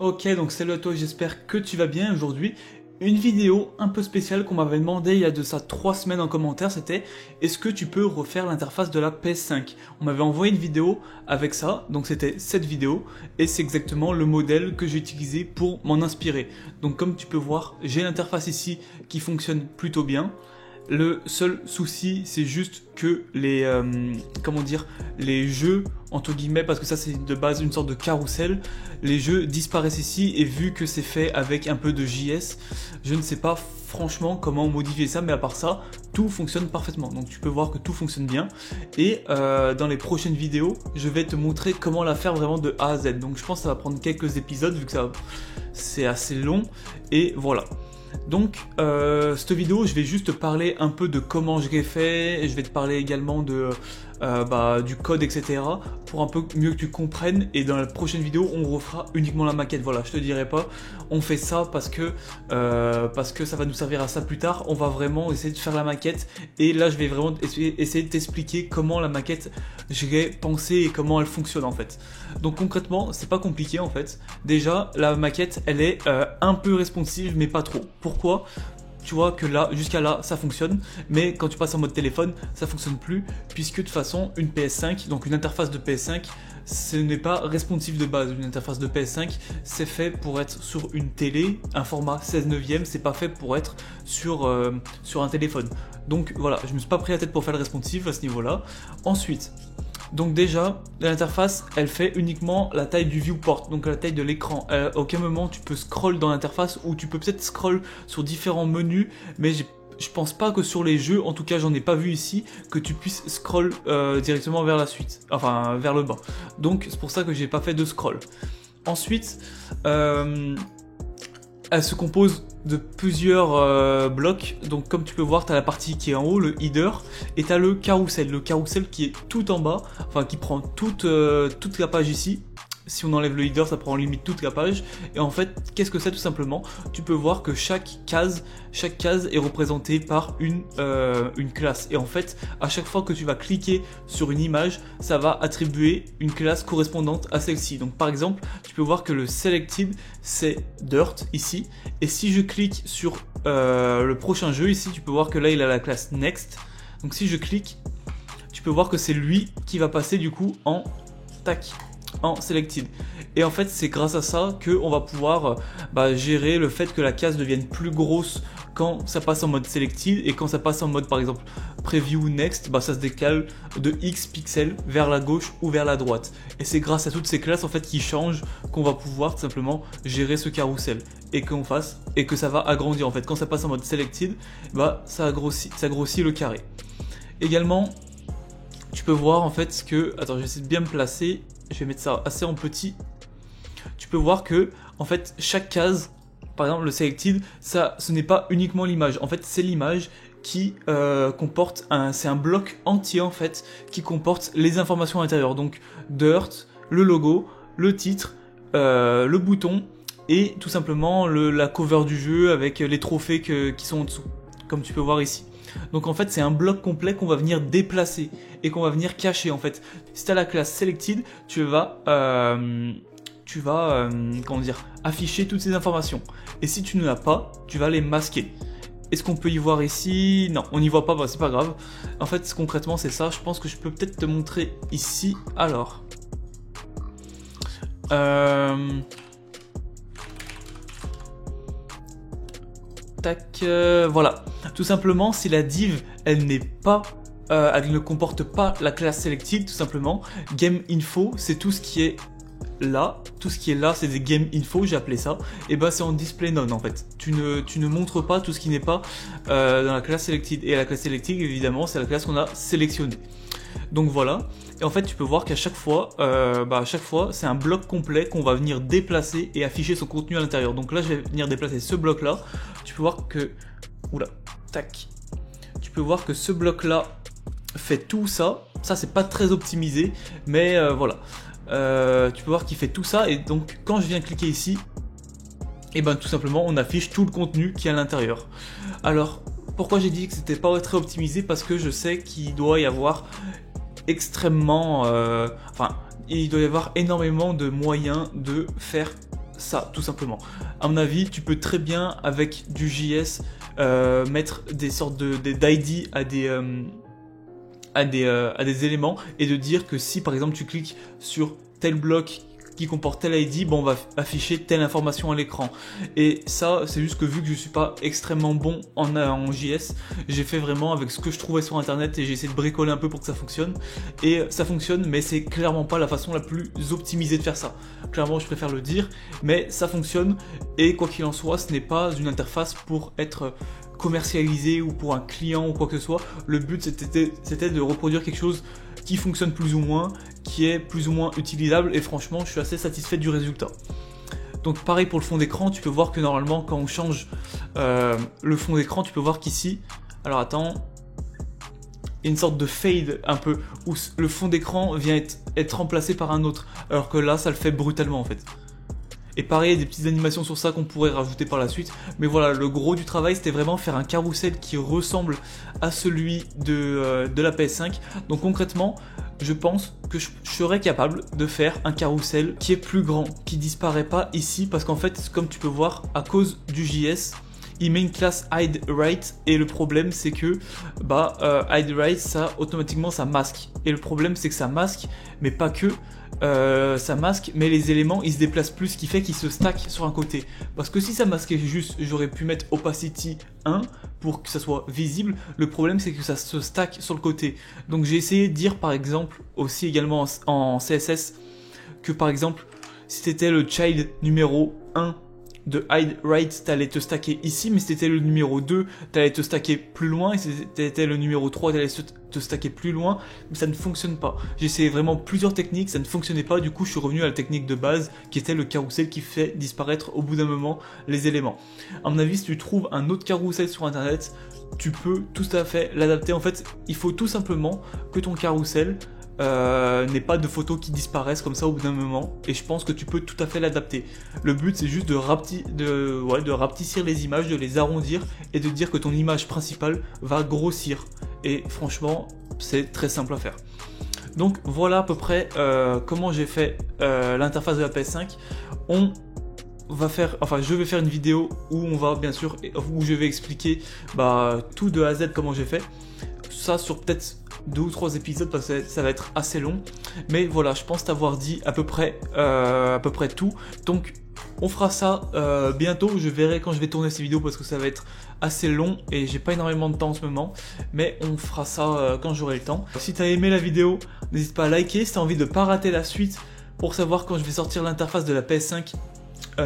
Ok, donc salut à toi, j'espère que tu vas bien aujourd'hui. Une vidéo un peu spéciale qu'on m'avait demandé il y a de ça 3 semaines en commentaire, c'était est-ce que tu peux refaire l'interface de la PS5? On m'avait envoyé une vidéo avec ça, donc c'était cette vidéo, et c'est exactement le modèle que j'ai utilisé pour m'en inspirer. Donc comme tu peux voir, j'ai l'interface ici qui fonctionne plutôt bien. Le seul souci, c'est juste que les jeux, entre guillemets, parce que ça c'est de base une sorte de carrousel, les jeux disparaissent ici, et vu que c'est fait avec un peu de JS, je ne sais pas franchement comment modifier ça, mais à part ça, tout fonctionne parfaitement. Donc tu peux voir que tout fonctionne bien, et dans les prochaines vidéos, je vais te montrer comment la faire vraiment de A à Z. Donc je pense que ça va prendre quelques épisodes, vu que c'est assez long, et voilà. Donc, cette vidéo, je vais juste te parler un peu de comment je l'ai fait, et je vais te parler également de, du code, etc. pour un peu mieux que tu comprennes, et dans la prochaine vidéo, on refera uniquement la maquette. Voilà, je te dirai pas, on fait ça parce que ça va nous servir à ça plus tard. On va vraiment essayer de faire la maquette, et là, je vais vraiment essayer de t'expliquer comment la maquette, je l'ai pensée et comment elle fonctionne en fait. Donc concrètement, c'est pas compliqué en fait. Déjà, la maquette, elle est un peu responsive, mais pas trop. Pourquoi ? Tu vois que là, jusqu'à là, ça fonctionne, mais quand tu passes en mode téléphone, ça fonctionne plus, puisque de toute façon, une PS5, donc une interface de PS5, ce n'est pas responsive de base. Une interface de PS5, c'est fait pour être sur une télé, un format 16/9, c'est pas fait pour être sur un téléphone. Donc voilà, je me suis pas pris la tête pour faire le responsive à ce niveau-là. Ensuite, donc déjà, l'interface, elle fait uniquement la taille du viewport, donc la taille de l'écran. À aucun moment tu peux scroll dans l'interface, ou tu peux peut-être scroll sur différents menus, mais je pense pas que sur les jeux, en tout cas j'en ai pas vu ici, que tu puisses scroll directement vers la suite, enfin vers le bas. Donc c'est pour ça que j'ai pas fait de scroll. Ensuite, elle se compose de plusieurs blocs. Donc comme tu peux voir, tu as la partie qui est en haut, le header, et tu as le carrousel. Le carrousel qui est tout en bas, enfin qui prend toute la page ici. Si on enlève le header, ça prend en limite toute la page. Et en fait, qu'est-ce que c'est tout simplement? Tu peux voir que chaque case est représentée par une classe. Et en fait, à chaque fois que tu vas cliquer sur une image, ça va attribuer une classe correspondante à celle-ci. Donc par exemple, tu peux voir que le selected, c'est dirt ici. Et si je clique sur le prochain jeu ici, tu peux voir que là, il a la classe next. Donc si je clique, tu peux voir que c'est lui qui va passer du coup en selected. Et en fait, c'est grâce à ça qu'on va pouvoir gérer le fait que la case devienne plus grosse quand ça passe en mode selected, et quand ça passe en mode par exemple preview next, ça se décale de X pixels vers la gauche ou vers la droite. Et c'est grâce à toutes ces classes en fait qui changent qu'on va pouvoir tout simplement gérer ce carrousel, et que ça va agrandir en fait. Quand ça passe en mode selected, ça grossit le carré. Également, tu peux voir en fait que, attends, je vais essayer de bien me placer. Je vais mettre ça assez en petit. Tu peux voir que en fait chaque case, par exemple le selected, ce n'est pas uniquement l'image. En fait, c'est l'image qui comporte c'est un bloc entier en fait qui comporte les informations à l'intérieur. Donc dirt, le logo, le titre, le bouton, et tout simplement la cover du jeu avec les trophées qui sont en dessous, comme tu peux voir ici. Donc en fait, c'est un bloc complet qu'on va venir déplacer et qu'on va venir cacher en fait. Si tu as la classe selected, tu vas afficher toutes ces informations. Et si tu ne l'as pas, tu vas les masquer. Est-ce qu'on peut y voir ici? Non, on n'y voit pas, c'est pas grave. En fait, concrètement, c'est ça. Je pense que je peux peut-être te montrer ici. Alors, voilà. Tout simplement, si la div, elle ne comporte pas la classe selected, tout simplement, game info, c'est tout ce qui est là. Tout ce qui est là, c'est des game info, j'ai appelé ça. Et c'est en display none en fait. Tu ne montres pas tout ce qui n'est pas dans la classe selected. Et la classe selected, évidemment, c'est la classe qu'on a sélectionnée. Donc voilà. Et en fait, tu peux voir qu'à chaque fois, c'est un bloc complet qu'on va venir déplacer et afficher son contenu à l'intérieur. Donc là, je vais venir déplacer ce bloc-là. Tu peux voir que... Oula, tac. Tu peux voir que ce bloc-là fait tout ça. Ça, c'est pas très optimisé, mais voilà. Tu peux voir qu'il fait tout ça, et donc quand je viens cliquer ici, et tout simplement, on affiche tout le contenu qui est à l'intérieur. Alors, pourquoi j'ai dit que c'était pas très optimisé? Parce que je sais qu'il doit y avoir il doit y avoir énormément de moyens de faire ça, tout simplement. À mon avis, tu peux très bien, avec du JS, mettre des sortes d'ID à des éléments et de dire que si par exemple tu cliques sur tel bloc qui comporte tel ID, bon, on va afficher telle information à l'écran. Et ça, c'est juste que vu que je suis pas extrêmement bon en JS, j'ai fait vraiment avec ce que je trouvais sur internet et j'ai essayé de bricoler un peu pour que ça fonctionne. Et ça fonctionne, mais c'est clairement pas la façon la plus optimisée de faire ça. Clairement, je préfère le dire, mais ça fonctionne. Et quoi qu'il en soit, ce n'est pas une interface pour être commercialisé ou pour un client ou quoi que ce soit. Le but, c'était de reproduire quelque chose qui fonctionne plus ou moins, qui est plus ou moins utilisable, et franchement je suis assez satisfait du résultat. Donc pareil pour le fond d'écran, tu peux voir que normalement quand on change le fond d'écran, tu peux voir qu'ici, alors attends, il y a une sorte de fade un peu, où le fond d'écran vient être remplacé par un autre, alors que là ça le fait brutalement en fait. Et pareil, il y a des petites animations sur ça qu'on pourrait rajouter par la suite. Mais voilà, le gros du travail, c'était vraiment faire un carrousel qui ressemble à celui de la PS5. Donc concrètement, je pense que je serais capable de faire un carrousel qui est plus grand, qui disparaît pas ici. Parce qu'en fait, comme tu peux voir, à cause du JS, il met une classe HideRight et le problème c'est que HideRight, ça automatiquement ça masque. Et le problème c'est que ça masque, mais pas que. Ça masque, mais les éléments ils se déplacent plus, ce qui fait qu'ils se stackent sur un côté. Parce que si ça masquait juste, j'aurais pu mettre opacity 1 pour que ça soit visible. Le problème c'est que ça se stack sur le côté. Donc j'ai essayé de dire par exemple aussi également en CSS que par exemple si c'était le child numéro 1 de HideRight, t'allais te stacker ici, mais si c'était le numéro 2, t'allais te stacker plus loin, et si c'était le numéro 3, t'allais te stacker plus loin, mais ça ne fonctionne pas. J'ai essayé vraiment plusieurs techniques, ça ne fonctionnait pas, du coup je suis revenu à la technique de base, qui était le carrousel qui fait disparaître au bout d'un moment les éléments. À mon avis, si tu trouves un autre carrousel sur internet, tu peux tout à fait l'adapter. En fait, il faut tout simplement que ton carrousel n'ait pas de photos qui disparaissent comme ça au bout d'un moment, et je pense que tu peux tout à fait l'adapter. Le but c'est juste de rapetissir les images, de les arrondir et de dire que ton image principale va grossir, et franchement c'est très simple à faire. Donc voilà à peu près comment j'ai fait l'interface de la PS5. Je vais faire une vidéo où je vais expliquer tout de A à Z comment j'ai fait. Ça sur peut-être 2 ou 3 épisodes parce que ça va être assez long, mais voilà, je pense t'avoir dit à peu près tout. Donc on fera ça bientôt. Je verrai quand je vais tourner ces vidéos parce que ça va être assez long et j'ai pas énormément de temps en ce moment, mais on fera ça quand j'aurai le temps. Si t'as aimé la vidéo, n'hésite pas à liker. Si t'as envie de pas rater la suite pour savoir quand je vais sortir l'interface de la PS5,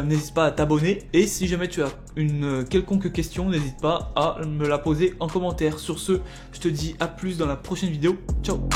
n'hésite pas à t'abonner, et si jamais tu as une quelconque question, n'hésite pas à me la poser en commentaire. Sur ce, je te dis à plus dans la prochaine vidéo. Ciao.